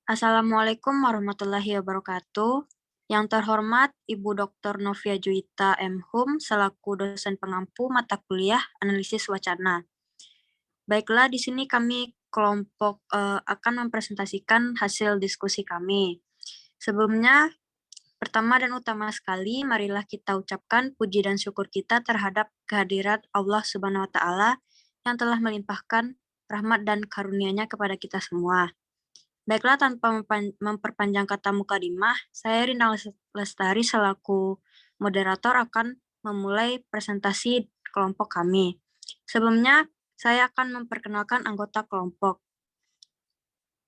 Assalamualaikum warahmatullahi wabarakatuh. Yang terhormat Ibu Dr. Novia Juwita M.Hum selaku dosen pengampu mata kuliah analisis wacana. Baiklah, di sini kami kelompok akan mempresentasikan hasil diskusi kami. Sebelumnya, pertama dan utama sekali, marilah kita ucapkan puji dan syukur kita terhadap kehadirat Allah Subhanahu wa Ta'ala yang telah melimpahkan rahmat dan karunia-Nya kepada kita semua. Baiklah, tanpa memperpanjang kata mukadimah, saya Rina Lestari selaku moderator akan memulai presentasi kelompok kami. Sebelumnya, saya akan memperkenalkan anggota kelompok.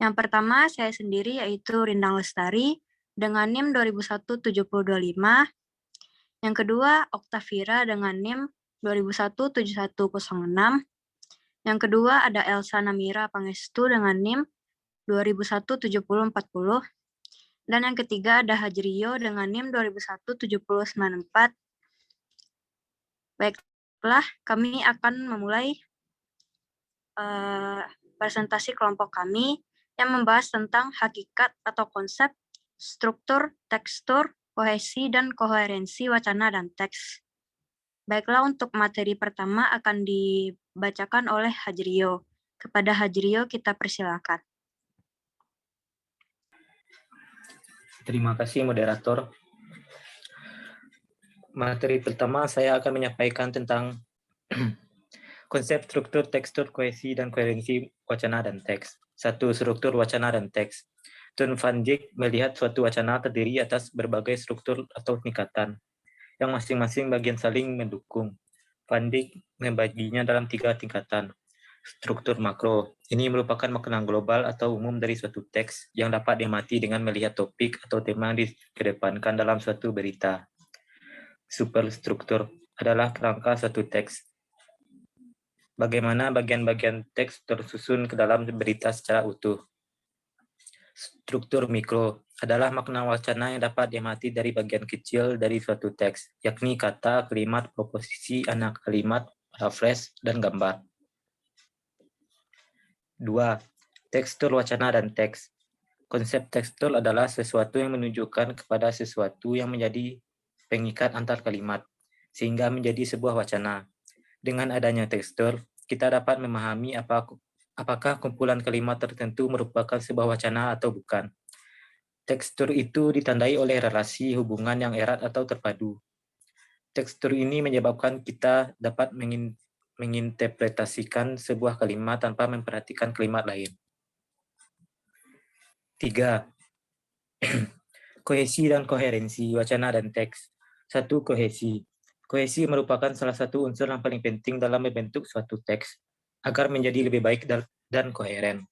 Yang pertama, saya sendiri yaitu Rindang Lestari dengan NIM 2001-7025. Yang kedua, Oktavira dengan NIM 2001-7106. Yang kedua, ada Elsa Namira Pangestu dengan NIM 2001-7040. Dan yang ketiga ada Hajrio dengan NIM 2001-7094. Baiklah, kami akan memulai presentasi kelompok kami yang membahas tentang hakikat atau konsep, struktur, tekstur, kohesi, dan koherensi wacana dan teks. Baiklah, untuk materi pertama akan dibacakan oleh Hajrio. Kepada Hajrio kita persilakan. Terima kasih moderator. Materi pertama saya akan menyampaikan tentang konsep struktur, tekstur, kohesi, dan koherensi wacana dan teks. 1. Struktur wacana dan teks. Tun Van Dijk melihat suatu wacana terdiri atas berbagai struktur atau tingkatan, yang masing-masing bagian saling mendukung. Van Dijk membaginya dalam 3 tingkatan. Struktur makro. Ini merupakan makna global atau umum dari suatu teks yang dapat diamati dengan melihat topik atau tema yang dikedepankan dalam suatu berita. Superstruktur adalah kerangka suatu teks. Bagaimana bagian-bagian teks tersusun ke dalam berita secara utuh. Struktur mikro adalah makna wacana yang dapat diamati dari bagian kecil dari suatu teks, yakni kata, kalimat, proposisi, anak kalimat, paraphrase, dan gambar. 2. Tekstur wacana dan teks. Konsep tekstur adalah sesuatu yang menunjukkan kepada sesuatu yang menjadi pengikat antar kalimat, sehingga menjadi sebuah wacana. Dengan adanya tekstur, kita dapat memahami apakah kumpulan kalimat tertentu merupakan sebuah wacana atau bukan. Tekstur itu ditandai oleh relasi hubungan yang erat atau terpadu. Tekstur ini menyebabkan kita dapat menginterpretasikan sebuah kalimat tanpa memperhatikan kalimat lain. 3. Kohesi dan koherensi wacana dan teks. 1. Kohesi. Kohesi merupakan salah satu unsur yang paling penting dalam membentuk suatu teks agar menjadi lebih baik dan koheren.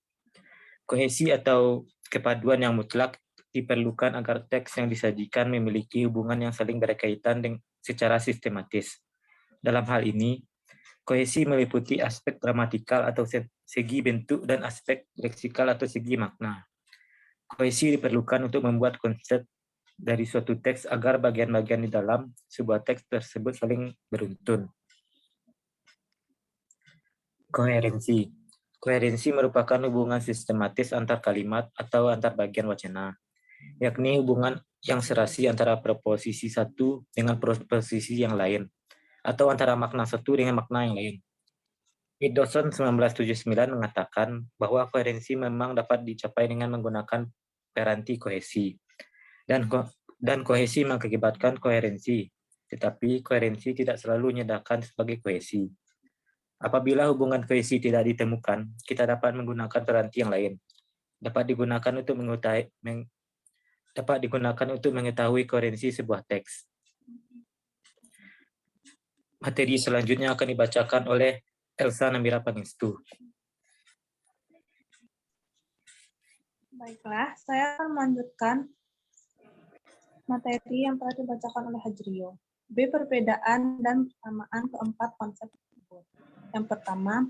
Kohesi atau kepaduan yang mutlak diperlukan agar teks yang disajikan memiliki hubungan yang saling berkaitan secara sistematis. Dalam hal ini, kohesi meliputi aspek gramatikal atau segi bentuk dan aspek leksikal atau segi makna. Kohesi diperlukan untuk membuat konsep dari suatu teks agar bagian-bagian di dalam sebuah teks tersebut saling beruntun. Koherensi. Koherensi merupakan hubungan sistematis antar kalimat atau antar bagian wacana, yakni hubungan yang serasi antara preposisi satu dengan preposisi yang lain, atau antara makna satu dengan makna yang lain. Peterson 1979 mengatakan bahwa koherensi memang dapat dicapai dengan menggunakan peranti kohesi, dan kohesi mengakibatkan koherensi, tetapi koherensi tidak selalu menyediakan sebagai kohesi. Apabila hubungan kohesi tidak ditemukan, kita dapat menggunakan peranti yang lain. Dapat digunakan untuk mengetahui koherensi sebuah teks. Materi selanjutnya akan dibacakan oleh Elsa Namira Pangestu. Baiklah, saya akan melanjutkan materi yang telah dibacakan oleh Hajrio. B. Perbedaan dan persamaan keempat konsep tersebut. Yang pertama,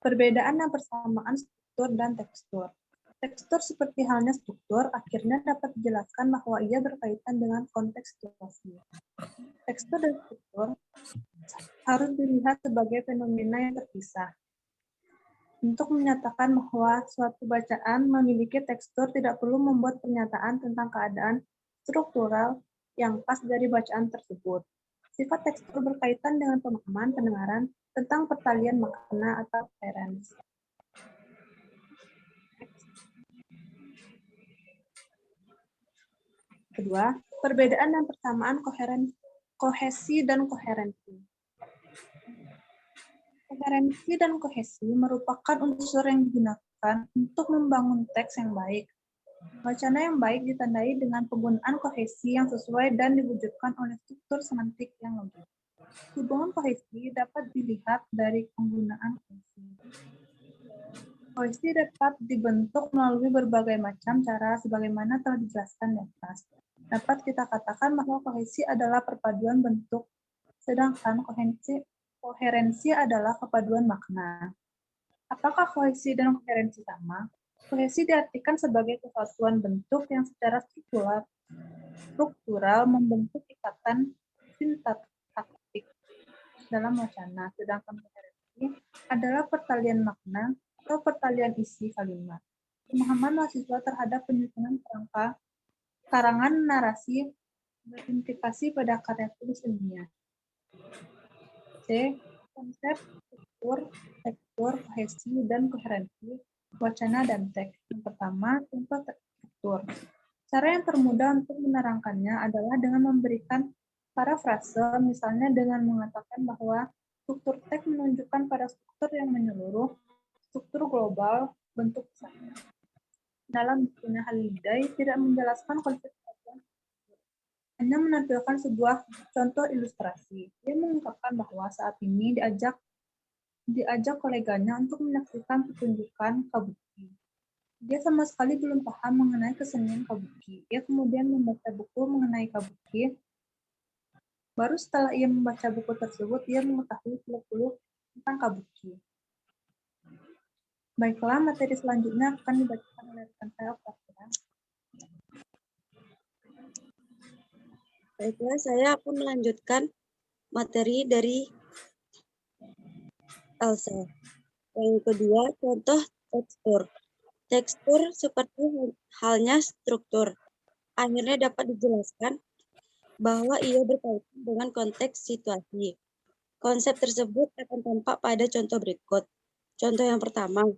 perbedaan dan persamaan struktur dan tekstur. Tekstur seperti halnya struktur akhirnya dapat dijelaskan bahwa ia berkaitan dengan konteks situasi. Tekstur dan struktur harus dilihat sebagai fenomena yang terpisah. Untuk menyatakan bahwa suatu bacaan memiliki tekstur tidak perlu membuat pernyataan tentang keadaan struktural yang pas dari bacaan tersebut. Sifat tekstur berkaitan dengan pemahaman pendengaran tentang pertalian makna atau koherensi. Kedua, perbedaan dan persamaan kohesi dan koherensi. Koherensi dan kohesi merupakan unsur yang digunakan untuk membangun teks yang baik. Wacana yang baik ditandai dengan penggunaan kohesi yang sesuai dan diwujudkan oleh struktur semantik yang logis. Hubungan kohesi dapat dilihat dari penggunaan kohesi. Kohesi dapat dibentuk melalui berbagai macam cara sebagaimana telah dijelaskan di atas. Dapat kita katakan bahwa kohesi adalah perpaduan bentuk, sedangkan koherensi adalah kepaduan makna. Apakah kohesi dan koherensi sama? Kohesi diartikan sebagai kesatuan bentuk yang secara struktural membentuk ikatan sintaktik dalam wacana, sedangkan koherensi adalah pertalian makna atau pertalian isi kalimat. Pemahaman mahasiswa terhadap penyusunan karangan narasi berimplikasi pada karya tulis ilmiah. C. Konsep tekstur, kohesi, dan koherensi, wacana dan teks. Yang pertama, contoh tekstur. Cara yang termudah untuk menerangkannya adalah dengan memberikan parafrase, misalnya dengan mengatakan bahwa struktur teks menunjukkan pada struktur yang menyeluruh, struktur global, bentuk besarnya. Dalam bukunya Haliday tidak menjelaskan konsep kesatuan, hanya menampilkan sebuah contoh ilustrasi. Dia mengungkapkan bahwa saat ini diajak koleganya untuk menyaksikan pertunjukan kabuki. Dia sama sekali belum paham mengenai kesenian kabuki. Ia kemudian membaca buku mengenai kabuki. Baru setelah ia membaca buku tersebut, ia mengetahui seluk-beluk tentang kabuki. Baiklah, materi selanjutnya akan dibacakan oleh rekan saya, Octavia. Baiklah, saya akan melanjutkan materi dari Elsa. Yang kedua, contoh tekstur. Tekstur seperti halnya struktur. Akhirnya dapat dijelaskan bahwa ia berkaitan dengan konteks situasi. Konsep tersebut akan tampak pada contoh berikut. Contoh yang pertama,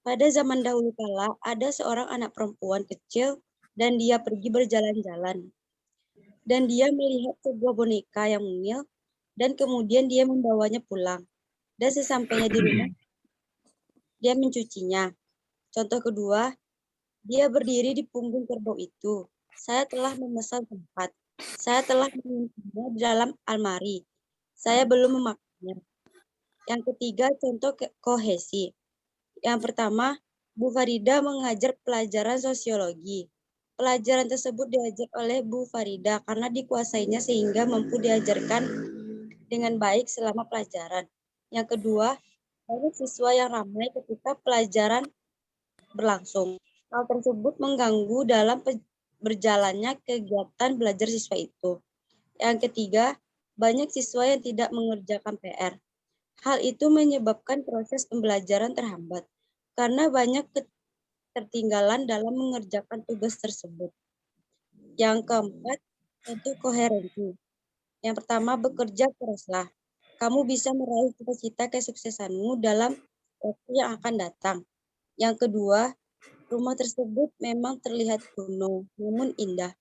pada zaman dahulu kala ada seorang anak perempuan kecil dan dia pergi berjalan-jalan. Dan dia melihat sebuah boneka yang mungil dan kemudian dia membawanya pulang. Dan sesampainya di rumah, dia mencucinya. Contoh kedua, dia berdiri di punggung kerbau itu. Saya telah memesan tempat. Saya telah menyimpannya di dalam almari. Saya belum memakannya. Yang ketiga, contoh kohesi. Yang pertama, Bu Farida mengajar pelajaran sosiologi. Pelajaran tersebut diajar oleh Bu Farida karena dikuasainya sehingga mampu diajarkan dengan baik selama pelajaran. Yang kedua, banyak siswa yang ramai ketika pelajaran berlangsung. Hal tersebut mengganggu dalam berjalannya kegiatan belajar siswa itu. Yang ketiga, banyak siswa yang tidak mengerjakan PR. Hal itu menyebabkan proses pembelajaran terhambat karena banyak ketertinggalan dalam mengerjakan tugas tersebut. Yang keempat, tentu koherensi. Yang pertama, bekerja keraslah. Kamu bisa meraih cita-cita kesuksesanmu dalam waktu yang akan datang. Yang kedua, rumah tersebut memang terlihat kuno, namun indah.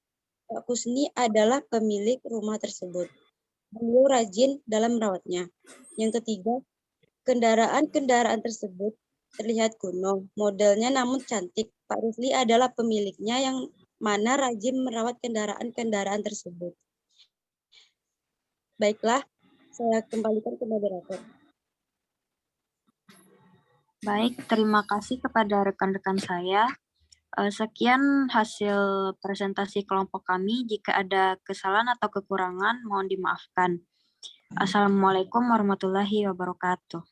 Pak Kusni adalah pemilik rumah tersebut. Beliau rajin dalam merawatnya. Yang ketiga, kendaraan-kendaraan tersebut terlihat kuno, modelnya namun cantik. Pak Rusli adalah pemiliknya yang mana rajin merawat kendaraan-kendaraan tersebut. Baiklah, saya kembalikan ke moderator. Baik, terima kasih kepada rekan-rekan saya. Sekian hasil presentasi kelompok kami. Jika ada kesalahan atau kekurangan, mohon dimaafkan. Assalamualaikum warahmatullahi wabarakatuh.